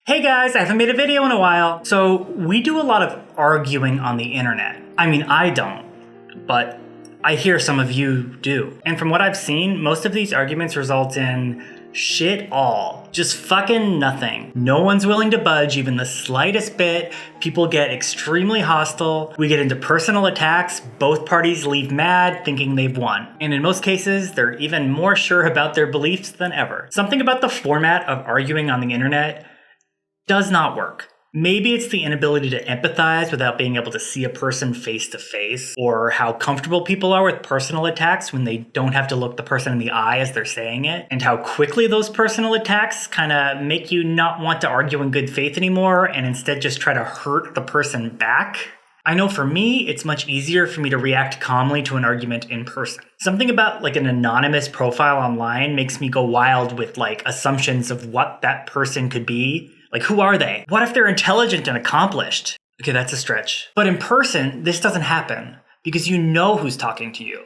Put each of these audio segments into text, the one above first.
Hey guys, I haven't made a video in a while. So we do a lot of arguing on the internet. I mean, I don't, but I hear some of you do. And from what I've seen, most of these arguments result in shit all. Just fucking nothing. No one's willing to budge even the slightest bit. People get extremely hostile. We get into personal attacks. Both parties leave mad, thinking they've won. And in most cases, they're even more sure about their beliefs than ever. Something about the format of arguing on the internet does not work. Maybe it's the inability to empathize without being able to see a person face to face, or how comfortable people are with personal attacks when they don't have to look the person in the eye as they're saying it, and how quickly those personal attacks kind of make you not want to argue in good faith anymore and instead just try to hurt the person back. I know for me, it's much easier for me to react calmly to an argument in person. Something about like an anonymous profile online makes me go wild with like assumptions of what that person could be. Like, who are they? What if they're intelligent and accomplished? Okay, that's a stretch. But in person, this doesn't happen because you know who's talking to you.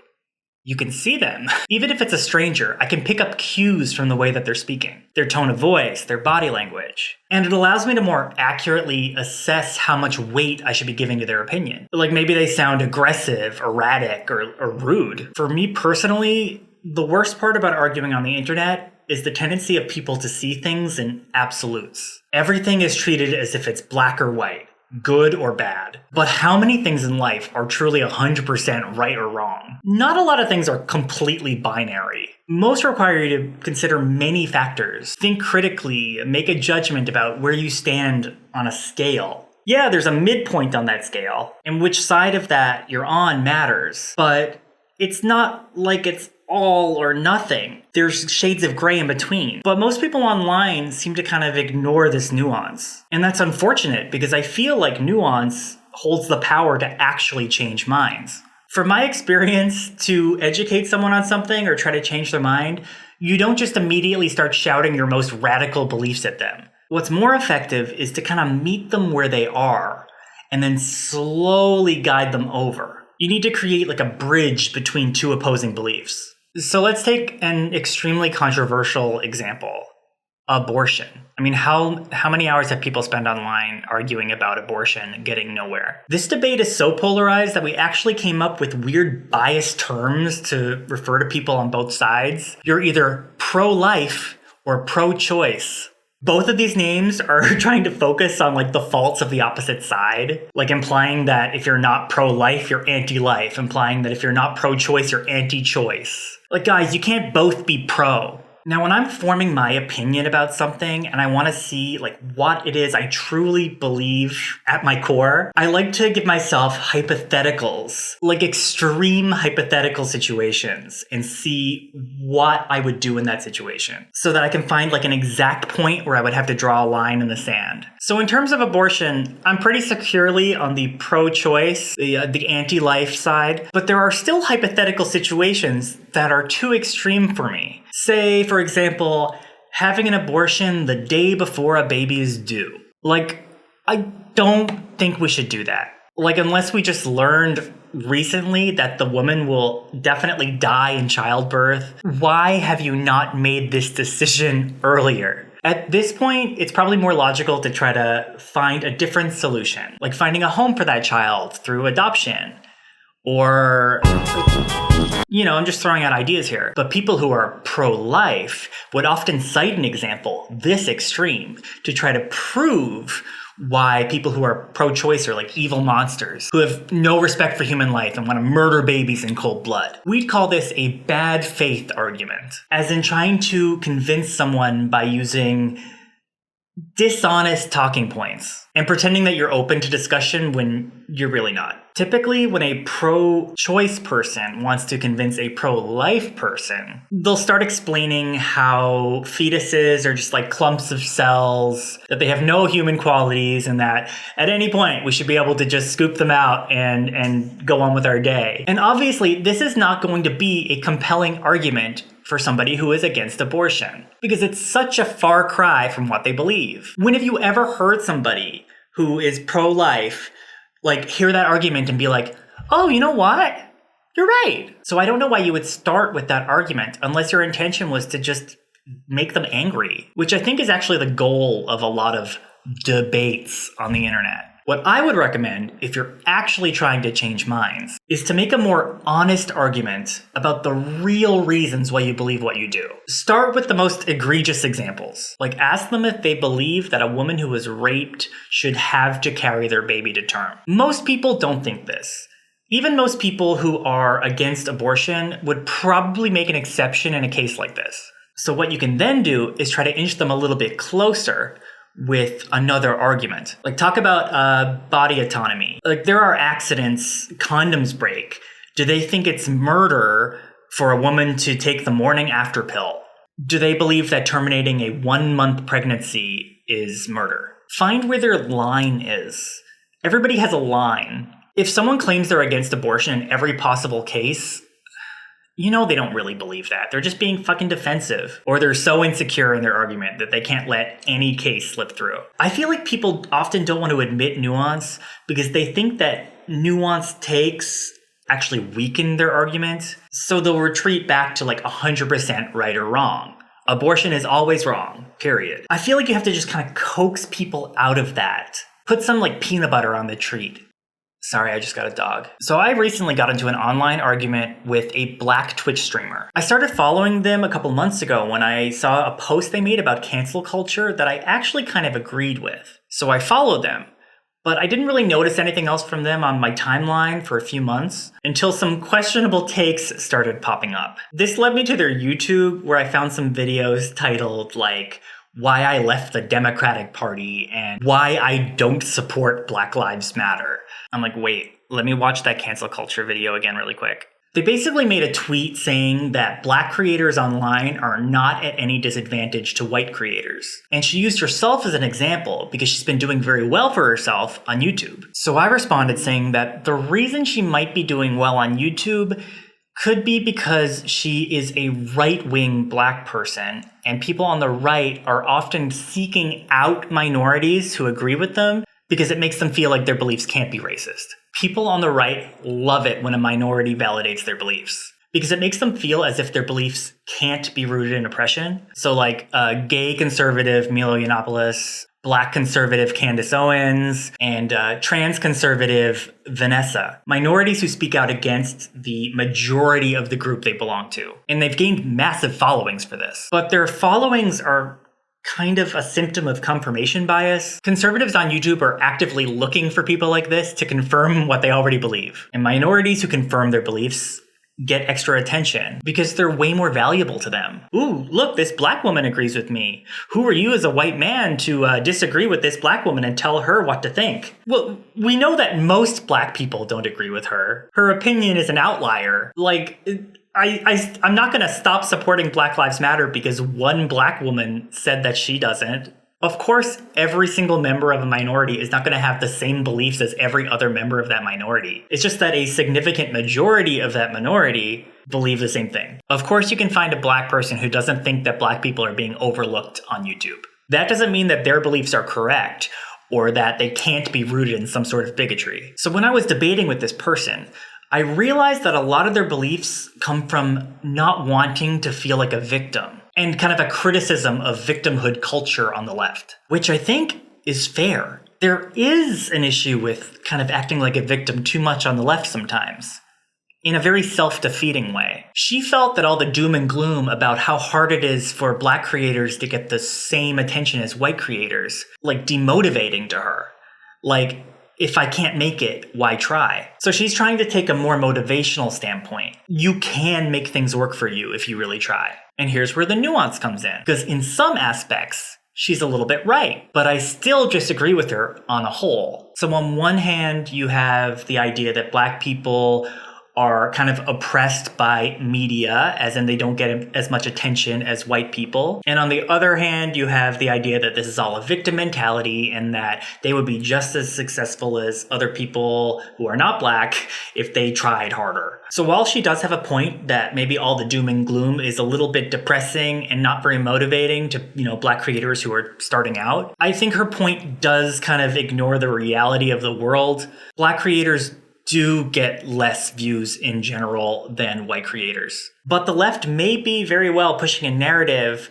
You can see them. Even if it's a stranger, I can pick up cues from the way that they're speaking, their tone of voice, their body language. And it allows me to more accurately assess how much weight I should be giving to their opinion. Like maybe they sound aggressive, erratic, or rude. For me personally, the worst part about arguing on the internet is the tendency of people to see things in absolutes. Everything is treated as if it's black or white, good or bad. But how many things in life are truly 100% right or wrong? Not a lot of things are completely binary. Most require you to consider many factors, think critically, make a judgment about where you stand on a scale. Yeah, there's a midpoint on that scale, and which side of that you're on matters, but it's not like it's all or nothing. There's shades of gray in between. But most people online seem to kind of ignore this nuance. And that's unfortunate because I feel like nuance holds the power to actually change minds. From my experience, to educate someone on something or try to change their mind, you don't just immediately start shouting your most radical beliefs at them. What's more effective is to kind of meet them where they are and then slowly guide them over. You need to create like a bridge between two opposing beliefs. So let's take an extremely controversial example, abortion. I mean, how many hours have people spent online arguing about abortion, getting nowhere? This debate is so polarized that we actually came up with weird biased terms to refer to people on both sides. You're either pro-life or pro-choice. Both of these names are trying to focus on like the faults of the opposite side, like implying that if you're not pro-life, you're anti-life, implying that if you're not pro-choice, you're anti-choice. Like guys, you can't both be pro. Now, when I'm forming my opinion about something and I want to see like what it is I truly believe at my core, I like to give myself hypotheticals, like extreme hypothetical situations, and see what I would do in that situation so that I can find like an exact point where I would have to draw a line in the sand. So in terms of abortion, I'm pretty securely on the pro-choice, the anti-life side, but there are still hypothetical situations that are too extreme for me. Say, for example, having an abortion the day before a baby is due. Like, I don't think we should do that. Like, unless we just learned recently that the woman will definitely die in childbirth, why have you not made this decision earlier? At this point, it's probably more logical to try to find a different solution, like finding a home for that child through adoption, or I'm just throwing out ideas here. But people who are pro-life would often cite an example this extreme to try to prove why people who are pro-choice are like evil monsters who have no respect for human life and want to murder babies in cold blood. We'd call this a bad faith argument, as in trying to convince someone by using dishonest talking points and pretending that you're open to discussion when you're really not. Typically, when a pro-choice person wants to convince a pro-life person, they'll start explaining how fetuses are just like clumps of cells, that they have no human qualities, and that at any point we should be able to just scoop them out and go on with our day. And obviously, this is not going to be a compelling argument for somebody who is against abortion, because it's such a far cry from what they believe. When have you ever heard somebody who is pro-life like hear that argument and be like, oh, you know what? You're right. So I don't know why you would start with that argument unless your intention was to just make them angry, which I think is actually the goal of a lot of debates on the internet. What I would recommend, if you're actually trying to change minds, is to make a more honest argument about the real reasons why you believe what you do. Start with the most egregious examples. Like, ask them if they believe that a woman who was raped should have to carry their baby to term. Most people don't think this. Even most people who are against abortion would probably make an exception in a case like this. So what you can then do is try to inch them a little bit closer with another argument. Like, talk about body autonomy. Like, there are accidents, condoms break. Do they think it's murder for a woman to take the morning after pill? Do they believe that terminating a 1-month pregnancy is murder? Find where their line is. Everybody has a line. If someone claims they're against abortion in every possible case, you know they don't really believe that. They're just being fucking defensive. Or they're so insecure in their argument that they can't let any case slip through. I feel like people often don't want to admit nuance because they think that nuanced takes actually weaken their argument. So they'll retreat back to like 100% right or wrong. Abortion is always wrong, period. I feel like you have to just kind of coax people out of that. Put some like peanut butter on the treat. Sorry, I just got a dog. So I recently got into an online argument with a black Twitch streamer. I started following them a couple months ago when I saw a post they made about cancel culture that I actually kind of agreed with. So I followed them, but I didn't really notice anything else from them on my timeline for a few months until some questionable takes started popping up. This led me to their YouTube, where I found some videos titled like, "Why I Left the Democratic Party" and "Why I Don't Support Black Lives Matter." I'm like, wait, let me watch that cancel culture video again really quick. They basically made a tweet saying that black creators online are not at any disadvantage to white creators. And she used herself as an example because she's been doing very well for herself on YouTube. So I responded saying that the reason she might be doing well on YouTube could be because she is a right-wing black person, and people on the right are often seeking out minorities who agree with them because it makes them feel like their beliefs can't be racist. People on the right love it when a minority validates their beliefs because it makes them feel as if their beliefs can't be rooted in oppression. So like gay conservative Milo Yiannopoulos, black conservative Candace Owens, and trans conservative Vanessa. Minorities who speak out against the majority of the group they belong to. And they've gained massive followings for this. But their followings are kind of a symptom of confirmation bias. Conservatives on YouTube are actively looking for people like this to confirm what they already believe. And minorities who confirm their beliefs get extra attention because they're way more valuable to them. Ooh, look, this black woman agrees with me. Who are you as a white man to disagree with this black woman and tell her what to think? Well, we know that most black people don't agree with her. Her opinion is an outlier. Like, I'm not going to stop supporting Black Lives Matter because one black woman said that she doesn't. Of course, every single member of a minority is not going to have the same beliefs as every other member of that minority. It's just that a significant majority of that minority believe the same thing. Of course, you can find a black person who doesn't think that black people are being overlooked on YouTube. That doesn't mean that their beliefs are correct or that they can't be rooted in some sort of bigotry. So when I was debating with this person, I realized that a lot of their beliefs come from not wanting to feel like a victim and kind of a criticism of victimhood culture on the left, which I think is fair. There is an issue with kind of acting like a victim too much on the left sometimes, in a very self-defeating way. She felt that all the doom and gloom about how hard it is for black creators to get the same attention as white creators, like demotivating to her. Like, if I can't make it, why try? So she's trying to take a more motivational standpoint. You can make things work for you if you really try. And here's where the nuance comes in. Because in some aspects, she's a little bit right, but I still disagree with her on a whole. So on one hand, you have the idea that black people are kind of oppressed by media, as in they don't get as much attention as white people. And on the other hand, you have the idea that this is all a victim mentality and that they would be just as successful as other people who are not black if they tried harder. So while she does have a point that maybe all the doom and gloom is a little bit depressing and not very motivating to, black creators who are starting out, I think her point does kind of ignore the reality of the world. Black creators do get less views in general than white creators. But the left may be very well pushing a narrative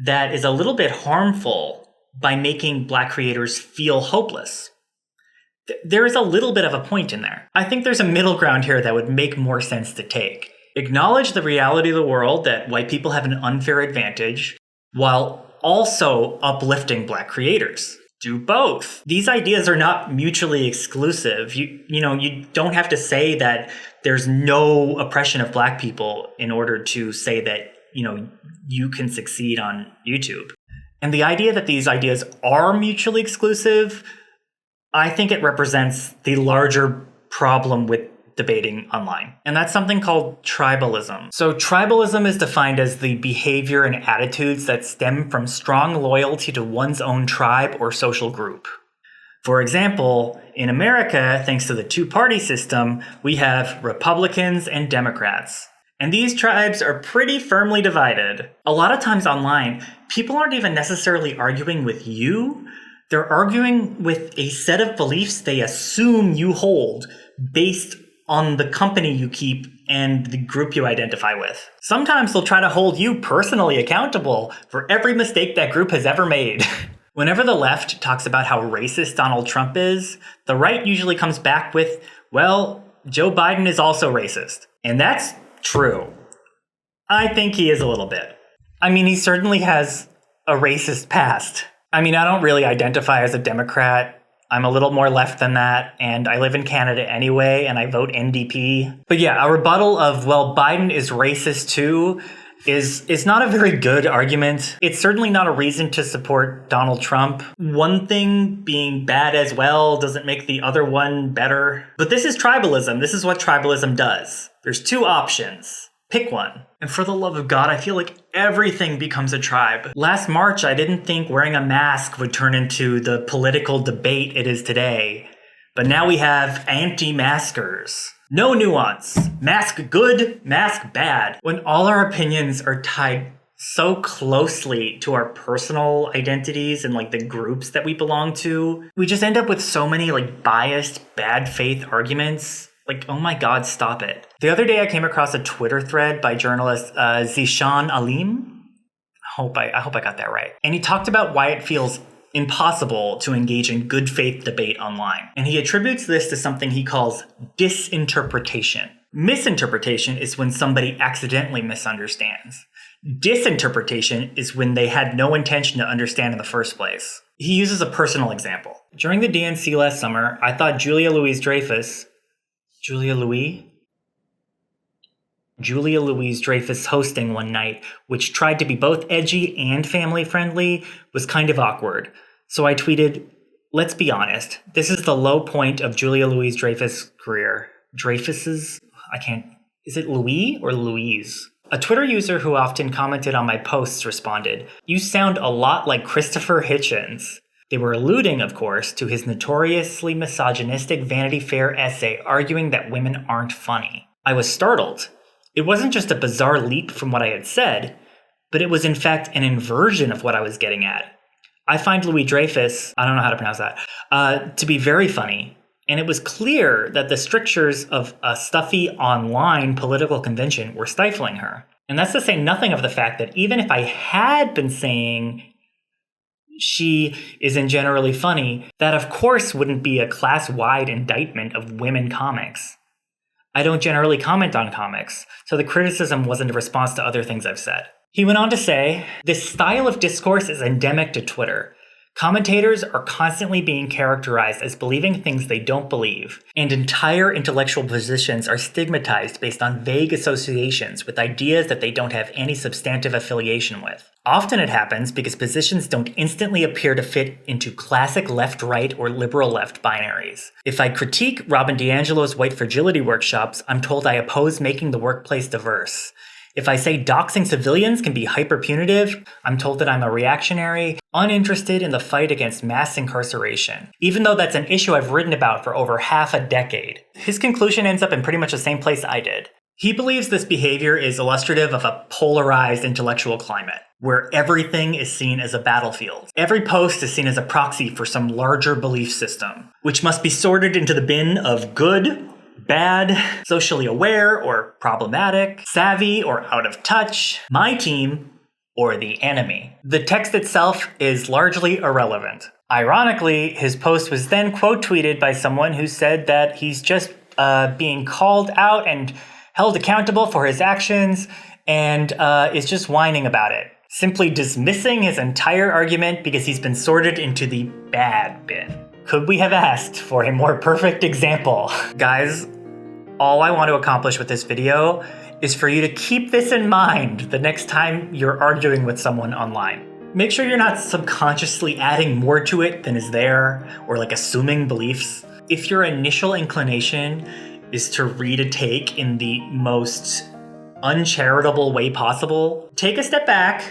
that is a little bit harmful by making Black creators feel hopeless. There is a little bit of a point in there. I think there's a middle ground here that would make more sense to take. Acknowledge the reality of the world that white people have an unfair advantage while also uplifting Black creators. Do both. These ideas are not mutually exclusive. You don't have to say that there's no oppression of Black people in order to say that, you can succeed on YouTube. And the idea that these ideas are mutually exclusive, I think it represents the larger problem with debating online. And that's something called tribalism. So tribalism is defined as the behavior and attitudes that stem from strong loyalty to one's own tribe or social group. For example, in America, thanks to the two-party system, we have Republicans and Democrats. And these tribes are pretty firmly divided. A lot of times online, people aren't even necessarily arguing with you. They're arguing with a set of beliefs they assume you hold based on the company you keep and the group you identify with. Sometimes they'll try to hold you personally accountable for every mistake that group has ever made. Whenever the left talks about how racist Donald Trump is, the right usually comes back with, well, Joe Biden is also racist. And that's true. I think he is a little bit. I mean, he certainly has a racist past. I mean, I don't really identify as a Democrat. I'm a little more left than that, and I live in Canada anyway, and I vote NDP. But yeah, a rebuttal of, well, Biden is racist too is not a very good argument. It's certainly not a reason to support Donald Trump. One thing being bad as well doesn't make the other one better. But this is tribalism. This is what tribalism does. There's two options. Pick one. And for the love of God, I feel like everything becomes a tribe. Last March, I didn't think wearing a mask would turn into the political debate it is today. But now we have anti-maskers. No nuance. Mask good, mask bad. When all our opinions are tied so closely to our personal identities and the groups that we belong to, we just end up with so many biased, bad faith arguments. Oh my God, stop it. The other day I came across a Twitter thread by journalist Zishan Alim. I hope I got that right. And he talked about why it feels impossible to engage in good faith debate online. And he attributes this to something he calls disinterpretation. Misinterpretation is when somebody accidentally misunderstands. Disinterpretation is when they had no intention to understand in the first place. He uses a personal example. During the DNC last summer, I thought Julia Louis-Dreyfus hosting one night, which tried to be both edgy and family friendly, was kind of awkward. So I tweeted, let's be honest, this is the low point of Julia Louis-Dreyfus' career. Is it Louis or Louise? A Twitter user who often commented on my posts responded, you sound a lot like Christopher Hitchens. They were alluding, of course, to his notoriously misogynistic Vanity Fair essay arguing that women aren't funny. I was startled. It wasn't just a bizarre leap from what I had said, but it was in fact an inversion of what I was getting at. I find Louis Dreyfus, I don't know how to pronounce that, to be very funny, and it was clear that the strictures of a stuffy online political convention were stifling her. And that's to say nothing of the fact that even if I had been saying she isn't generally funny, that of course wouldn't be a class-wide indictment of women comics. I don't generally comment on comics, so the criticism wasn't a response to other things I've said. He went on to say, this style of discourse is endemic to Twitter. Commentators are constantly being characterized as believing things they don't believe, and entire intellectual positions are stigmatized based on vague associations with ideas that they don't have any substantive affiliation with. Often it happens because positions don't instantly appear to fit into classic left-right or liberal-left binaries. If I critique Robin DiAngelo's white fragility workshops, I'm told I oppose making the workplace diverse. If I say doxing civilians can be hyper-punitive, I'm told that I'm a reactionary, uninterested in the fight against mass incarceration, even though that's an issue I've written about for over half a decade. His conclusion ends up in pretty much the same place I did. He believes this behavior is illustrative of a polarized intellectual climate, where everything is seen as a battlefield. Every post is seen as a proxy for some larger belief system, which must be sorted into the bin of good, bad, socially aware or problematic, savvy or out of touch. My team or the enemy. The text itself is largely irrelevant. Ironically, his post was then quote tweeted by someone who said that he's just being called out and held accountable for his actions and is just whining about it, simply dismissing his entire argument because he's been sorted into the bad bin. Could we have asked for a more perfect example? Guys, all I want to accomplish with this video is for you to keep this in mind the next time you're arguing with someone online. Make sure you're not subconsciously adding more to it than is there, or like assuming beliefs. If your initial inclination is to read a take in the most uncharitable way possible, take a step back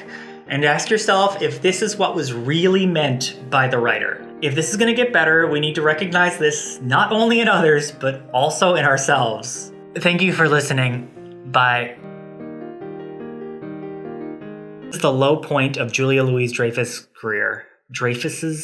and ask yourself if this is what was really meant by the writer. If this is going to get better, we need to recognize this not only in others, but also in ourselves. Thank you for listening. Bye. This is the low point of Julia Louis-Dreyfus' career. Dreyfus's?